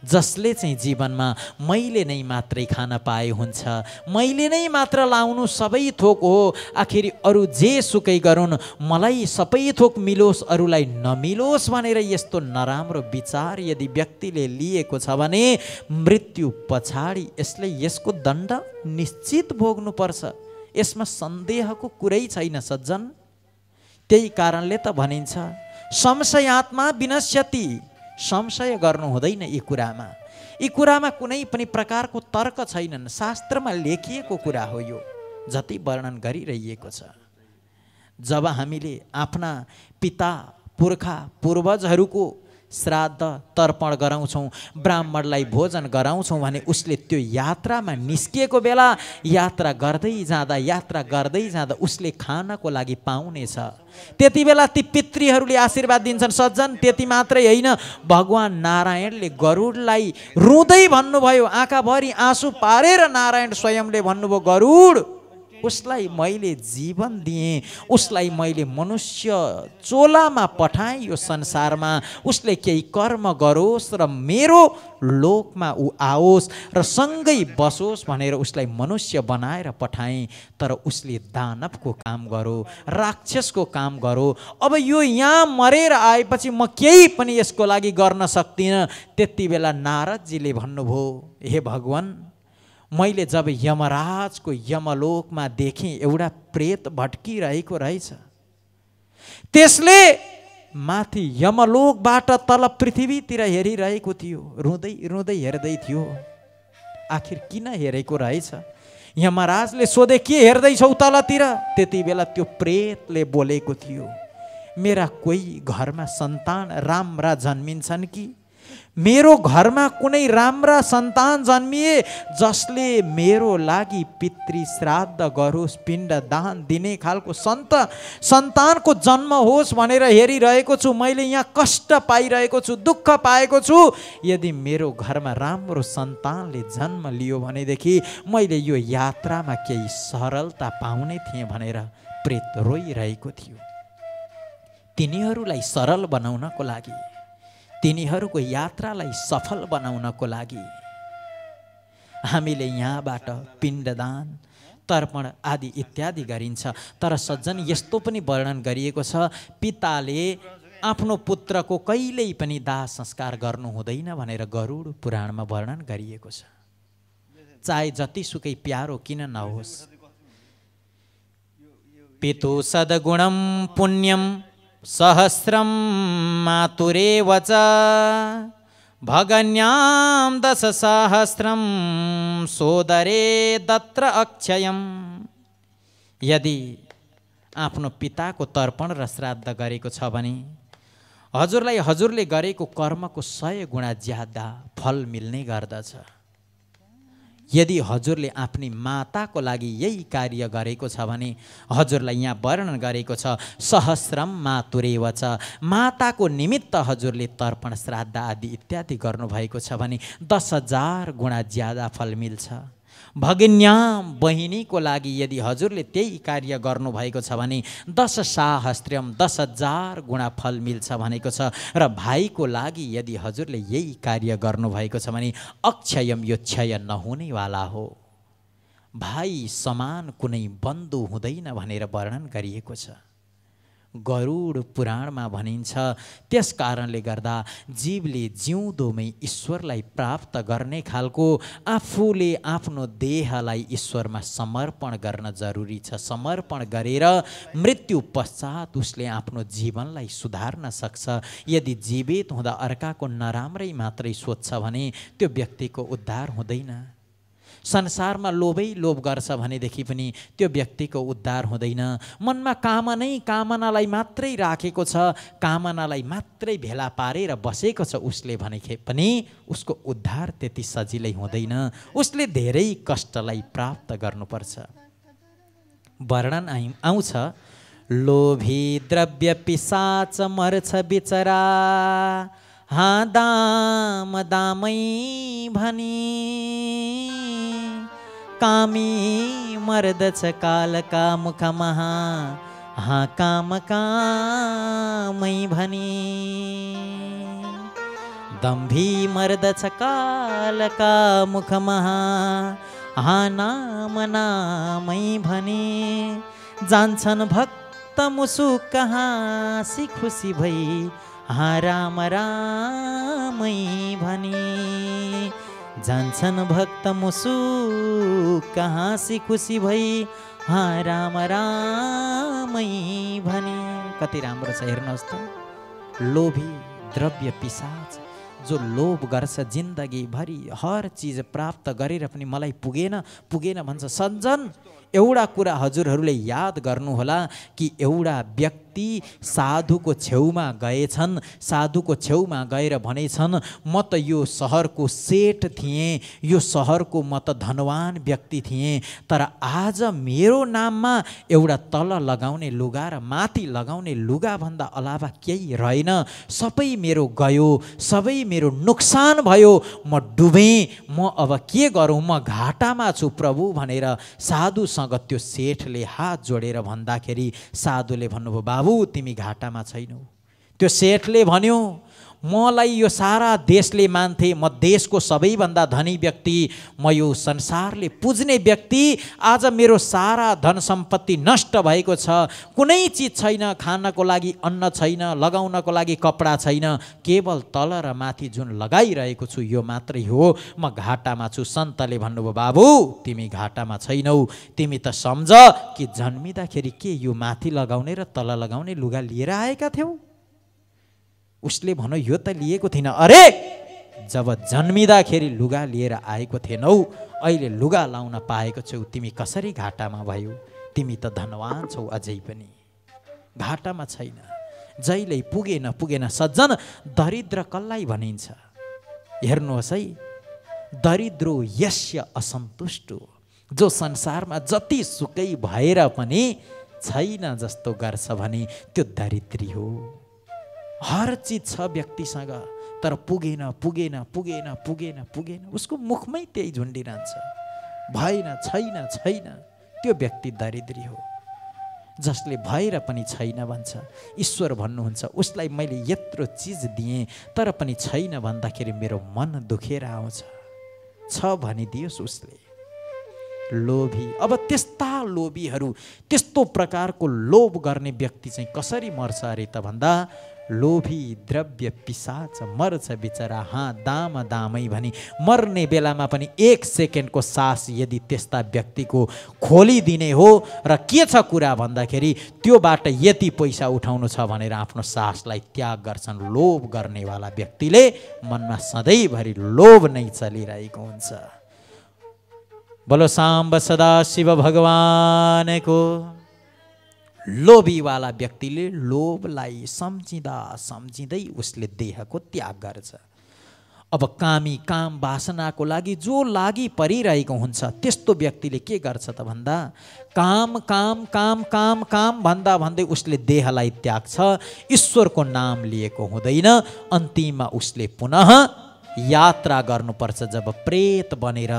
जसले चाहिँ जीवनमा मैले नै मात्रै खान पाए हुन्छ, मैले नै मात्र लाउनु सबै थोक हो, आखिरी अरू जे सुकै गरून् मलाई सबै थोक मिलोस् अरूलाई नमिलोस् भनेर यस्तो नराम्रो विचार यदि व्यक्तिले लिएको छ भने मृत्यु पछाडि यसले यसको दण्ड निश्चित भोग्नुपर्छ। यसमा सन्देहको कुरै छैन सज्जन। त्यही कारणले त भनिन्छ संशयात्मा विनश्यति। संशय गर्नु हुँदैन यी कुरामा। यी कुरामा कुनै पनि प्रकारको तर्क छैनन्, शास्त्रमा लेखिएको कुरा हो यो, जति वर्णन गरिरहेको छ। जब हामीले आफ्ना पिता पुर्खा पूर्वजहरूको श्राद्ध तर्पण गराउँछौँ, ब्राह्मणलाई भोजन गराउँछौँ भने उसले त्यो यात्रामा निस्किएको बेला यात्रा गर्दै जाँदा उसले खानको लागि पाउनेछ। त्यति बेला ती पितृहरूले आशीर्वाद दिन्छन् सज्जन। त्यति मात्रै होइन, भगवान नारायणले गरुडलाई रुँदै भन्नुभयो, आँखाभरि आँसु पारेर नारायण स्वयंले भन्नुभयो, गरुड उसलाई मैले जीवन दिएँ, उसलाई मैले मनुष्य चोलामा पठाएँ यो संसारमा, उसले केही कर्म गरोस् र मेरो लोकमा ऊ आओस् र सँगै बसोस् भनेर उसलाई मनुष्य बनाएर पठाएँ। तर उसले दानवको काम गरो, राक्षसको काम गरो। अब यो यहाँ मरेर आएपछि म केही पनि यसको लागि गर्न सक्दिनँ। त्यति बेला नारदजीले भन्नुभयो, हे भगवान, मैले जब यमराजको यमलोकमा देखेँ एउटा प्रेत भट्किरहेको रहेछ, त्यसले माथि यमलोकबाट तल पृथ्वीतिर हेरिरहेको थियो, रुँदै रुँदै हेर्दै थियो। आखिर किन हेरेको रहेछ? यमराजले सोधे, के हेर्दैछौ तलतिर? त्यति बेला त्यो प्रेतले बोलेको थियो, मेरा कोही घरमा सन्तान राम्रा जन्मिन्छन् कि? मेरो घरमा कुनै राम्रा सन्तान जन्मिए जसले मेरो लागि पितृ श्राद्ध गरोस्, पिण्ड दान दिने खालको सन्तानको जन्म होस् भनेर हेरिरहेको छु। मैले यहाँ कष्ट पाइरहेको छु, दुःख पाएको छु। यदि मेरो घरमा राम्रो सन्तानले जन्म लियो भनेदेखि मैले यो यात्रामा केही सरलता पाउने थिएँ भनेर प्रेत रोइरहेको थियो। तिनीहरूलाई सरल बनाउनको लागि, तिनीहरूको यात्रालाई सफल बनाउनको लागि हामीले यहाँबाट पिण्डदान तर्पण आदि इत्यादि गरिन्छ। तर सज्जन यस्तो पनि वर्णन गरिएको छ, पिताले आफ्नो पुत्रको कहिल्यै पनि दाह संस्कार गर्नु हुँदैन भनेर गरुड पुराणमा वर्णन गरिएको छ। चाहे जतिसुकै प्यारो किन नहोस्। पितु सद्गुणं पुण्यं सहस्रम मातुरेव च भगन्यां दशसहस्रम सोदरे दत्र अक्षयम। यदि आफ्नो पिताको तर्पण र श्राद्ध गरेको छ भने हजुरलाई हजुरले गरेको कर्मको 100 गुणा ज्यादा फल मिल्ने गर्दछ। यदि हजुरले आफ्नी माताको लागि यही कार्य गरेको छ भने हजुरलाई यहाँ वर्णन गरेको छ, सहस्रम मातुरेव च, माताको निमित्त हजुरले तर्पण श्राद्ध आदि इत्यादि गर्नुभएको छ भने 10,000 गुणा ज्यादा फल मिल्छ। भगिन्याम बहिनीको लागि यदि हजुरले त्यही कार्य गर्नुभएको छ भने 10,000 10,000 गुणा फल मिल्छ भनेको छ। र भाइको लागि यदि हजुरले यही कार्य गर्नुभएको छ भने अक्षयम, यो क्षय नहुनेवाला हो। भाइ समान कुनै बन्धु हुँदैन भनेर वर्णन गरिएको छ। गरुड पुराणमा भनिन्छ, त्यस कारणले गर्दा जीवले जिउँदोमै ईश्वरलाई प्राप्त गर्ने खालको आफूले आफ्नो देहलाई ईश्वरमा समर्पण गर्न जरुरी छ। समर्पण गरेर मृत्यु पश्चात उसले आफ्नो जीवनलाई सुधार्न सक्छ। यदि जीवित हुँदा अर्काको नराम्रै मात्रै सोच्छ भने त्यो व्यक्तिको उद्धार हुँदैन। संसारमा लोभै लोभ गर्छ भनेदेखि पनि त्यो व्यक्तिको उद्धार हुँदैन। मनमा कामनालाई मात्रै राखेको छ, कामनालाई मात्रै भेला पारेर बसेको छ उसले भने पनि उसको उद्धार त्यति सजिलै हुँदैन। उसले धेरै कष्टलाई प्राप्त गर्नुपर्छ। वर्णन आउँछ, लोभी द्रव्य पिशाच मर्छ बिचरा, हाँ दाम दामै भनी, कामी मर्दछ कालका मुखमहा, हाँ काम कामै भनी। दम्भी मर्दछ कालका मुखमा नाम नामै भने जान्छन् भक्त मुसुक हाँसी खुसी भई राम रामै भने जान्छन् भक्त मुसुक हाँसी खुसी भई राम रामै भने। कति राम्रो छ हेर्नुहोस् त। लोभी द्रव्य पिशाच जो लोभ गर्छ जिन्दगीभरि हर चिज प्राप्त गरेर पनि मलाई पुगेन पुगेन भन्छ। सज्जन एउटा कुरा हजुरहरूले याद गर्नुहोला कि एउटा व्यक्ति साधुको छेउमा गएछन्, साधुको छेउमा गएर भनेछन् म त यो सहरको सेठ थिएँ, यो सहरको म त धनवान व्यक्ति थिएँ, तर आज मेरो नाममा एउटा तल लगाउने लुगा र माथि लगाउने लुगा भन्दा अलावा केही रहेन, सबै मेरो गयो, सबै मेरो नोक्सान भयो, म डुबेँ, म अब के गरौँ, म घाटामा छु प्रभु भनेर साधुसँग त्यो सेठले हात जोडेर भन्दाखेरि साधुले भन्नुभयो बाबु तिमी घाटामा छैनौ। त्यो सेठले भन्यो मलाई यो सारा देशले मान्थे, म देशको सबैभन्दा धनी व्यक्ति, म यो संसारले पुज्ने व्यक्ति, आज मेरो सारा धन सम्पत्ति नष्ट भएको छ, कुनै चिज छैन, खानको लागि अन्न छैन, लगाउनको लागि कपडा छैन, केवल तल र माथि जुन लगाइरहेको छु यो मात्रै हो, म घाटामा छु। सन्तले भन्नुभयो बाबु तिमी घाटामा छैनौ, तिमी त सम्झ कि जन्मिँदाखेरि के यो माथि लगाउने र तल लगाउने लुगा लिएर आएका थियौ। उसले भन्यो यो त लिएको थिइन। अरे जब जन्मिँदाखेरि लुगा लिएर आएको थिएनौ, अहिले लुगा लाउन पाएको छौ, तिमी कसरी घाटामा भयो? तिमी त धनवान छौ, अझै पनि घाटामा छैन। जहिले पुगेन पुगेन। सज्जन दरिद्र कसलाई भनिन्छ? हेर्नुहोस् है, दरिद्रो यस्य असन्तुष्टो, जो संसारमा जति सुकै भएर पनि छैन जस्तो गर्छ भने त्यो दरिद्री हो। हर चिज छ व्यक्तिसँग तर पुगेन पुगेन पुगेन पुगेन पुगेन, उसको मुखमै त्यही झुन्डिरहन्छ, भएन छैन छैन, त्यो व्यक्ति दरिद्री हो। जसले भएर पनि छैन भन्छ, ईश्वर भन्नुहुन्छ उसलाई मैले यत्रो चिज दिएँ तर पनि छैन भन्दाखेरि मेरो मन दुखेर आउँछ, छ भनिदियोस् उसले। लोभी, अब त्यस्ता लोभीहरू, त्यस्तो प्रकारको लोभ गर्ने व्यक्ति चाहिँ कसरी मर्छ अरे त भन्दा लोभी द्रव्य पिशाच मर्छ बिचरा दाम दामै भनी। मर्ने बेलामा पनि 1 सेकेन्डको सास यदि त्यस्ता व्यक्तिको खोलिदिने हो र के छ कुरा भन्दाखेरि त्योबाट यति पैसा उठाउनु छ भनेर आफ्नो सासलाई त्याग गर्छन्। लोभ गर्नेवाला व्यक्तिले मनमा सधैँभरि लोभ नै चलिरहेको हुन्छ। बोलो साम्ब सदा शिव भगवानको। लोभीवाला व्यक्तिले लोभलाई सम्झिँदा सम्झिँदै उसले देहको त्याग गर्छ। अब कामी काम वासनाको लागि जो लागि परिरहेको हुन्छ त्यस्तो व्यक्तिले के गर्छ त भन्दा काम काम काम काम काम भन्दा भन्दै उसले देहलाई त्याग्छ, ईश्वरको नाम लिएको हुँदैन। अन्तिममा उसले पुनः यात्रा गर्नुपर्छ। जब प्रेत बनेर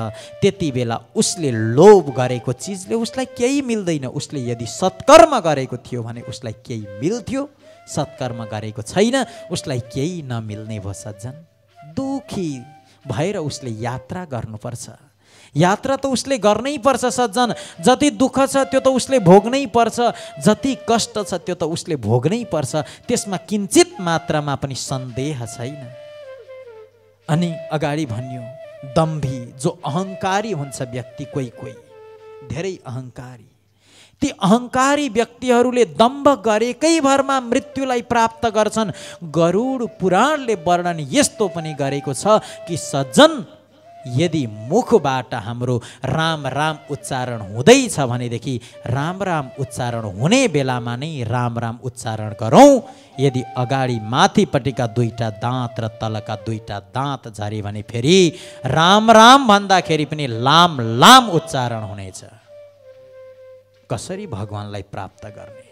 त्यति बेला उसले लोभ गरेको चिजले उसलाई केही मिल्दैन। उसले यदि सत्कर्म गरेको थियो भने उसलाई केही मिल्थ्यो, सत्कर्म गरेको छैन उसलाई केही नमिल्ने भयो। सज्जन दुखी भएर उसले यात्रा गर्नुपर्छ। यात्रा त उसले गर्नै पर्छ सज्जन। जति दुःख छ त्यो त उसले भोग्नै पर्छ, जति कष्ट छ त्यो त उसले भोग्नै पर्छ, त्यसमा किञ्चित मात्रामा पनि सन्देह छैन। अनि अगाडि भन्यो दम्भी, जो अहङ्कारी हुन्छ व्यक्ति, कोही कोही धेरै अहङ्कारी, ती अहङ्कारी व्यक्तिहरूले दम्भ गरेकै भरमा मृत्युलाई प्राप्त गर्छन्। गरुड पुराणले वर्णन यस्तो पनि गरेको छ कि सज्जन यदि मुखबाट हाम्रो राम राम उच्चारण हुँदैछ भनेदेखि राम राम उच्चारण हुने बेलामा नै राम राम उच्चारण गरौँ। यदि अगाडि माथिपट्टिका 2टा दाँत र तलका 2टा दाँत झरे भने फेरि राम राम भन्दाखेरि पनि लाम लाम उच्चारण हुनेछ। कसरी भगवानलाई प्राप्त गर्ने?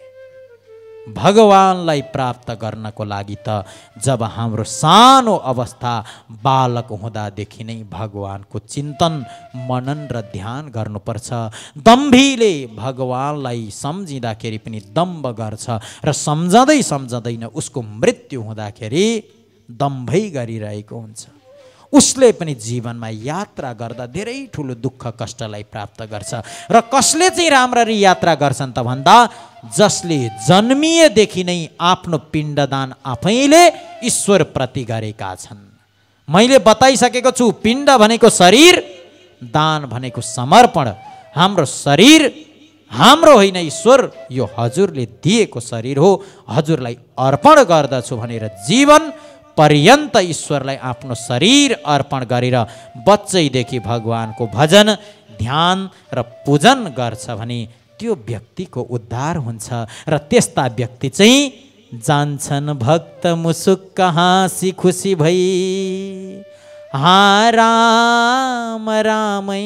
भगवानलाई प्राप्त गर्नको लागि त जब हाम्रो सानो अवस्था बालक हुँदादेखि नै भगवानको चिन्तन मनन र ध्यान गर्नुपर्छ। दम्भीले भगवानलाई सम्झिँदाखेरि पनि दम्भ गर्छ र सम्झँदै सम्झँदैन उसको मृत्यु हुँदाखेरि दम्भै गरिरहेको हुन्छ। उसले पनि जीवनमा यात्रा गर्दा धेरै ठुलो दुःख कष्टलाई प्राप्त गर्छ। र कसले चाहिँ राम्ररी यात्रा गर्छन् त भन्दा जसले जन्मिएदेखि नै आफ्नो पिण्डदान आफैले ईश्वरप्रति गरेका छन्। मैले बताइसकेको छु, पिण्ड भनेको शरीर, दान भनेको समर्पण। हाम्रो शरीर हाम्रो होइन, ईश्वर यो हजुरले दिएको शरीर हो, हजुरलाई अर्पण गर्दछु भनेर जीवन पर्यन्त ईश्वरलाई आफ्नो शरीर अर्पण गरेर बच्चैदेखि भगवानको भजन ध्यान र पूजन गर्छ भने त्यो व्यक्तिको उद्धार हुन्छ। र त्यस्ता व्यक्ति चाहिँ जान्छन् भक्त मुसुक्क हाँसी खुसी भई, हाँ राम रामै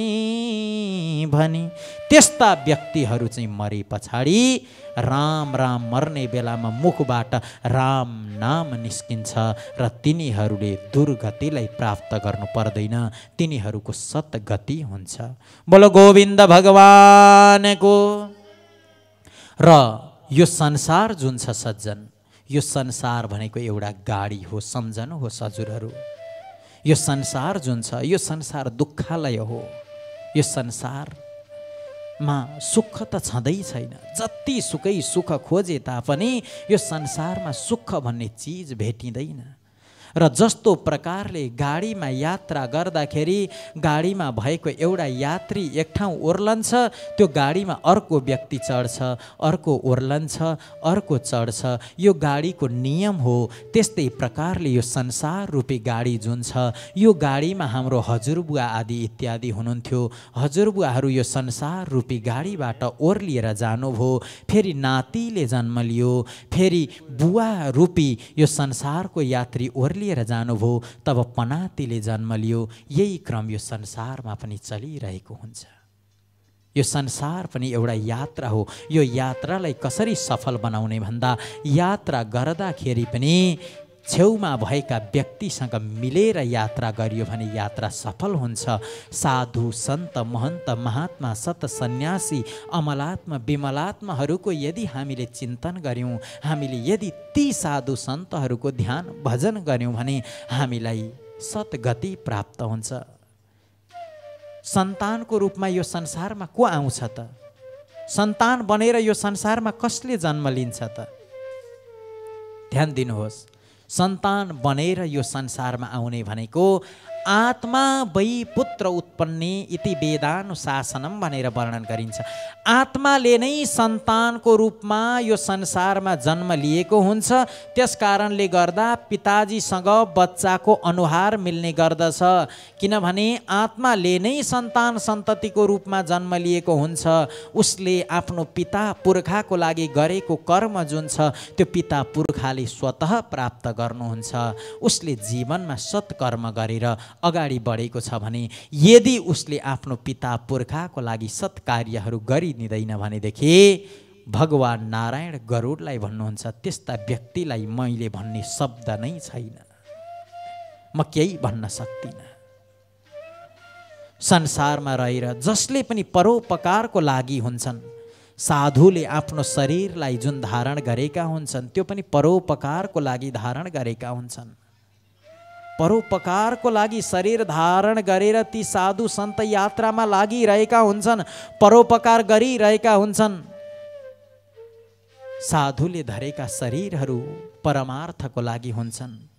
भनी। त्यस्ता व्यक्तिहरू चाहिँ मरे पछाडि राम राम मर्ने बेलामा मुखबाट राम नाम निस्किन्छ र तिनीहरूले दुर्गतिलाई प्राप्त गर्नु पर्दैन, तिनीहरूको सतगति हुन्छ। बोलो गोविन्द भगवानको। र यो संसार जुन छ सज्जन, यो संसार भनेको एउटा गाडी हो, सम्झनुहोस् हजुरहरू। यो संसार जुन छ, यो संसार दुःखालय हो। यो संसारमा सुख त छँदै छैन। जति सुकै सुख खोजे तापनि यो संसारमा सुख भन्ने चिज भेटिँदैन। र जस्तो प्रकारले गाडीमा यात्रा गर्दाखेरि गाडीमा भएको एउटा यात्री एक ठाउँ ओर्लन्छ, त्यो गाडीमा अर्को व्यक्ति चढ्छ, अर्को ओर्लन्छ, अर्को चढ्छ, यो गाडीको नियम हो। त्यस्तै प्रकारले यो संसार रूपी गाडी जुन छ, यो गाडीमा हाम्रो हजुरबुवा आदि इत्यादि हुनुहुन्थ्यो। हजुरबुवाहरू यो संसार रूपी गाडीबाट ओर्लिएर जानुभयो, फेरि नातिले जन्म लियो, फेरि बुवा रूपी यो संसारको यात्री ओर्लिएर जानुभयो, तब पनातिले जन्म लियो। यही क्रम यो संसारमा पनि चलिरहेको हुन्छ। यो संसार पनि एउटा यात्रा हो। यो यात्रालाई कसरी सफल बनाउने भन्दा यात्रा गर्दाखेरि पनि छेउमा भएका व्यक्तिसँग मिलेर यात्रा गरियो भने यात्रा सफल हुन्छ। साधु सन्त महन्त महात्मा सत सन्यासी अमलात्मा विमलात्माहरूको यदि हामीले चिन्तन गऱ्यौँ, हामीले यदि ती साधु सन्तहरूको ध्यान भजन गऱ्यौँ भने हामीलाई सतगति प्राप्त हुन्छ। सन्तानको रूपमा यो संसारमा को आउँछ त? सन्तान बनेर यो संसारमा कसले जन्म लिन्छ त? ध्यान दिनुहोस्, सन्तान बनेर यो संसारमा आउने भनेको आत्मा वै पुत्र उत्पन्ने इति वेदानुशासनम भनेर वर्णन गरिन्छ। आत्माले नै सन्तानको रूपमा यो संसारमा जन्म लिएको हुन्छ। त्यस कारणले गर्दा पिताजीसँग बच्चाको अनुहार मिल्ने गर्दछ, किनभने आत्माले नै सन्तान सन्ततिको रूपमा जन्म लिएको हुन्छ। उसले आफ्नो पिता पुर्खाको लागि गरेको कर्म जुन छ त्यो पिता पुर्खाले स्वतः प्राप्त गर्नुहुन्छ। उसले जीवनमा सत्कर्म गरेर अगाडि बढेको छ भने यदि उसले आफ्नो पिता पुर्खाको लागि सत्कार्यहरू गरिदिँदैन भनेदेखि भगवान नारायण गरुडलाई भन्नुहुन्छ, त्यस्ता व्यक्तिलाई मैले भन्ने शब्द नै छैन, म केही भन्न सक्दिनँ। संसारमा रहेर जसले पनि परोपकारको लागि हुन्छन्, साधुले आफ्नो शरीरलाई जुन धारण गरेका हुन्छन् त्यो पनि परोपकारको लागि धारण गरेका हुन्छन्। परोपकारको लागि शरीर धारण गरेर ती साधु सन्त यात्रामा लागिरहेका हुन्छन्, परोपकार गरिरहेका हुन्छन्। साधुले धरेका शरीरहरू परमार्थको लागि हुन्छन्।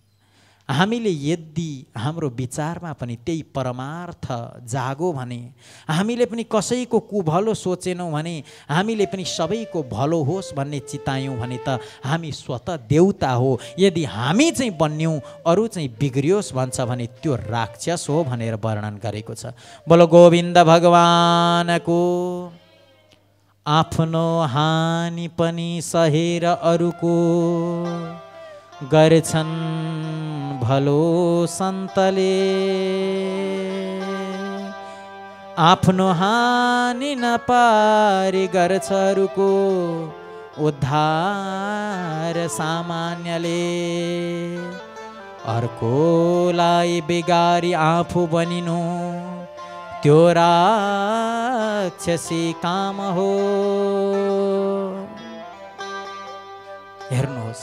हामीले यदि हाम्रो विचारमा पनि त्यही परमार्थ जागो भने, हामीले पनि कसैको कुभलो सोचेनौँ भने, हामीले पनि सबैको भलो होस् भन्ने चितायौँ भने त हामी स्वतः देवता हो। यदि हामी चाहिँ बन्यौँ अरू चाहिँ बिग्रियोस् भन्छ भने त्यो राक्षस हो भनेर वर्णन गरेको छ। बोलो गोविन्द भगवानको। आफ्नो हानि पनि सहेर अरूको गर्छन् भलो सन्तले, आफ्नो हानि नपारी गर्छ अरूको उद्धार सामान्यले। अर्कोलाई बिगारी आफू बनिनु त्यो राक्षसी काम हो। हेर्नुहोस्,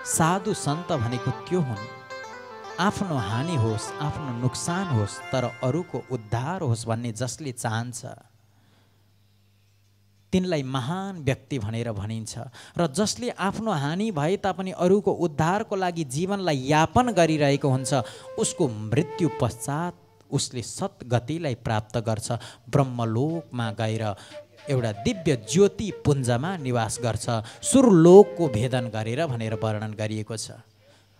साधु सन्त भनेको त्यो हुन्, आफ्नो हानि होस्, आफ्नो नोक्सान होस्, तर अरूको उद्धार होस् भन्ने जसले चाहन्छ तिनलाई महान व्यक्ति भनेर भनिन्छ। र जसले आफ्नो हानि भए तापनि अरूको उद्धारको लागि जीवनलाई यापन गरिरहेको हुन्छ, उसको मृत्यु पश्चात उसले सद्गतिलाई प्राप्त गर्छ, ब्रह्मलोकमा गएर एउटा दिव्य ज्योति पुञ्जमा निवास गर्छ। सुरलोकको भेदन गरेर भनेर वर्णन गरिएको छ।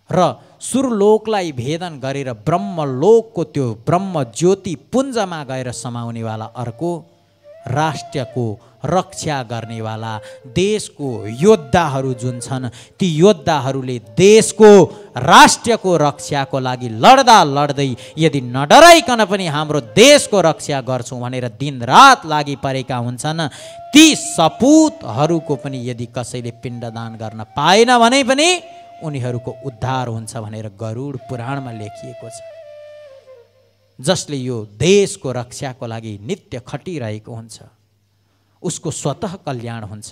र सुरलोकलाई भेदन गरेर ब्रह्मलोकको त्यो ब्रह्म ज्योति पुञ्जमा गएर समाउनेवाला अर्को राष्ट्रको रक्षा गर्नेवाला देशको योद्धाहरू जुन छन्, ती योद्धाहरूले देशको राष्ट्रको रक्षाको लागि लड्दा लड्दै यदि नडराइकन पनि हाम्रो देशको रक्षा गर्छौँ भनेर दिनरात लागि परेका हुन्छन्, ती सपुतहरूको पनि यदि कसैले पिण्डदान गर्न पाएन भने पनि उनीहरूको उद्धार हुन्छ भनेर गरुड पुराणमा लेखिएको छ। जसले यो देशको रक्षाको लागि नित्य खटिरहेको हुन्छ उसको स्वतः कल्याण हुन्छ।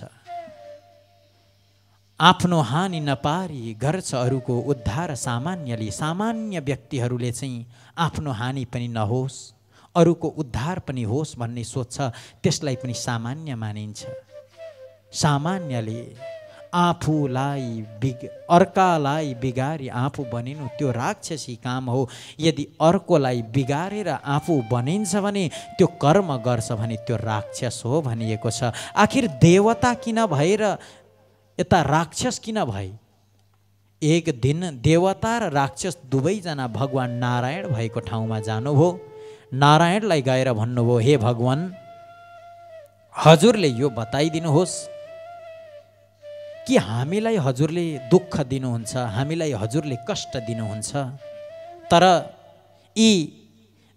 आफ्नो हानि नपारी गर्छ अरूको उद्धार सामान्यले। सामान्य व्यक्तिहरूले चाहिँ आफ्नो हानि पनि नहोस्, अरूको उद्धार पनि होस् भन्ने सोच्छ, त्यसलाई पनि सामान्य मानिन्छ। सामान्यले आफूलाई अर्कालाई बिगारी आफू बनिनु त्यो राक्षसी काम हो। यदि अर्कोलाई बिगारेर आफू बनिन्छ भने त्यो कर्म गर्छ भने त्यो राक्षस हो भनिएको छ। आखिर देवता किन भएर यता राक्षस किन भए? एक दिन देवता र राक्षस दुवैजना भगवान नारायण भएको ठाउँमा जानुभयो। नारायणलाई गएर भन्नुभयो, हे भगवान, हजुरले यो बताइदिनुहोस् कि हामीलाई हजुरले दुःख दिनुहुन्छ, हामीलाई हजुरले कष्ट दिनुहुन्छ, तर यी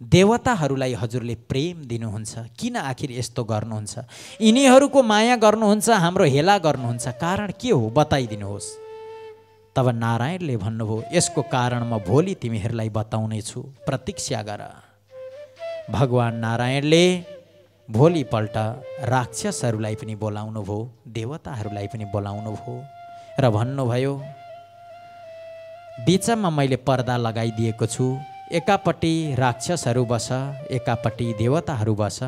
देवताहरूलाई हजुरले प्रेम दिनुहुन्छ, किन आखिर यस्तो गर्नुहुन्छ? यिनीहरूको माया गर्नुहुन्छ, हाम्रो हेला गर्नुहुन्छ, कारण के हो बताइदिनुहोस्। तब नारायणले भन्नुभयो, यसको कारण म भोलि तिमीहरूलाई बताउने छु, प्रतीक्षा गर। भगवान नारायणले भोलिपल्ट राक्षसहरूलाई पनि बोलाउनु भयो, देवताहरूलाई पनि बोलाउनु भयो र भन्नुभयो, बिचमा मैले पर्दा लगाइदिएको छु, एकापट्टि राक्षसहरू बस, एकापट्टि देवताहरू बस।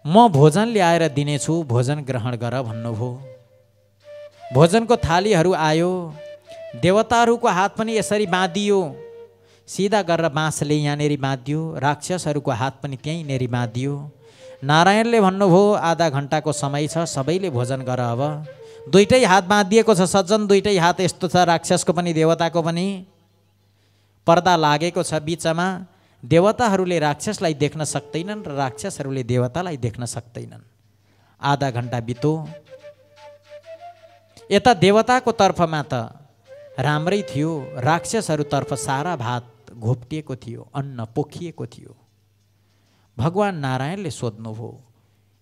म भोजन ल्याएर दिनेछु, भोजन ग्रहण गर भन्नुभयो। भोजनको थालीहरू आयो, देवताहरूको हात पनि यसरी बाँधियो, सिधा गरेर बाँसले यहाँनेरि बाँधियो, राक्षसहरूको हात पनि त्यहीँनेरि बाँधियो। नारायणले भन्नुभयो, आधा घन्टाको समय छ, सबैले भोजन गर। अब दुईटै हात बाँधिएको छ सज्जन, दुईटै हात यस्तो छ, राक्षसको पनि देवताको पनि। पर्दा लागेको छ बिचमा, देवताहरूले राक्षसलाई देख्न सक्दैनन् र राक्षसहरूले देवतालाई देख्न सक्दैनन्। आधा घन्टा बित्यो। यता देवताको तर्फमा त राम्रै थियो, राक्षसहरूतर्फ सारा भात घोप्टिएको थियो, अन्न पोखिएको थियो। भगवान नारायणले सोध्नुभयो,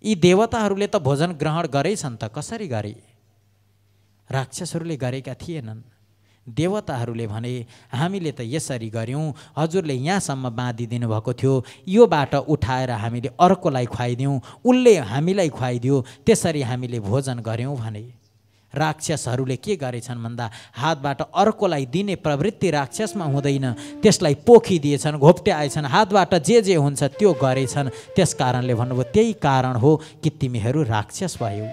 यी देवताहरूले त भोजन ग्रहण गरेछन् त, कसरी गरे? राक्षसहरूले गरेका थिएनन्। देवताहरूले भने, हामीले त यसरी गऱ्यौँ, हजुरले यहाँसम्म बाँधिदिनु भएको थियो, यो बाटो उठाएर हामीले अर्कोलाई खुवाइदिउँ, उसले हामीलाई खुवाइदियो, त्यसरी हामीले भोजन गऱ्यौँ भने। राक्षसहरूले के गरेछन् भन्दा हातबाट अर्कोलाई दिने प्रवृत्ति राक्षसमा हुँदैन, त्यसलाई पोखिदिएछन्, घोप्ट्याएछन्, हातबाट जे हुन्छ त्यो गरेछन्। त्यस कारणले भन्नुभयो, त्यही कारण हो कि तिमीहरू राक्षस भयौ।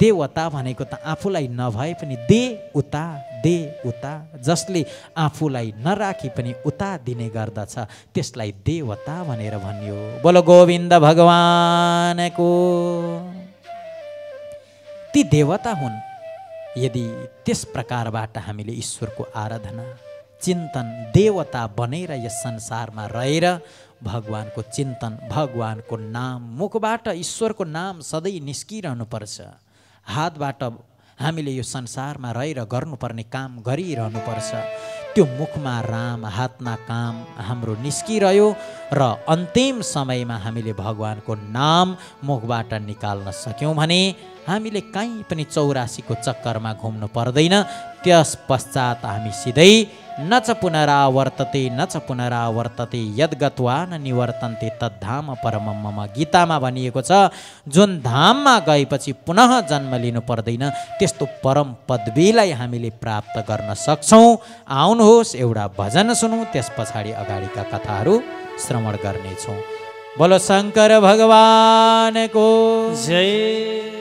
देवता भनेको त आफूलाई नभए पनि दे उता, जसले आफूलाई नराखी पनि उता दिने गर्दछ, त्यसलाई देवता भनेर भनियो। बोलो गोविन्द भगवानको। ती देवता हुन्। यदि त्यस प्रकारबाट हामीले ईश्वरको आराधना, चिन्तन, देवता बनेर यस संसारमा रहेर भगवानको चिन्तन, भगवानको नाम, मुखबाट ईश्वरको नाम सधैँ निस्किरहनुपर्छ। हातबाट हामीले यो संसारमा रहेर गर्नुपर्ने काम गरिरहनुपर्छ। त्यो मुखमा राम, हातमा काम हाम्रो निस्किरह्यो र अन्तिम समयमा हामीले भगवानको नाम मुखबाट निकाल्न सक्यौँ भने हामीले कहीँ पनि 84 को चक्करमा घुम्नु पर्दैन। त्यस पश्चात हामी सिधै न च पुनरावर्तते न च पुनरावर्तते यद गत्वा न निवर्तन्ते तद्धाम परमम मम। गीतामा भनिएको छ जुन धाममा गएपछि पुनः जन्म लिनु पर्दैन त्यस्तो परम पदवीलाई हामीले प्राप्त गर्न सक्छौँ। आउनुहोस् एउटा भजन सुनौँ, त्यस पछाडि अगाडिका कथाहरू श्रवण गर्नेछौँ। बोलो शङ्कर भगवानको जय।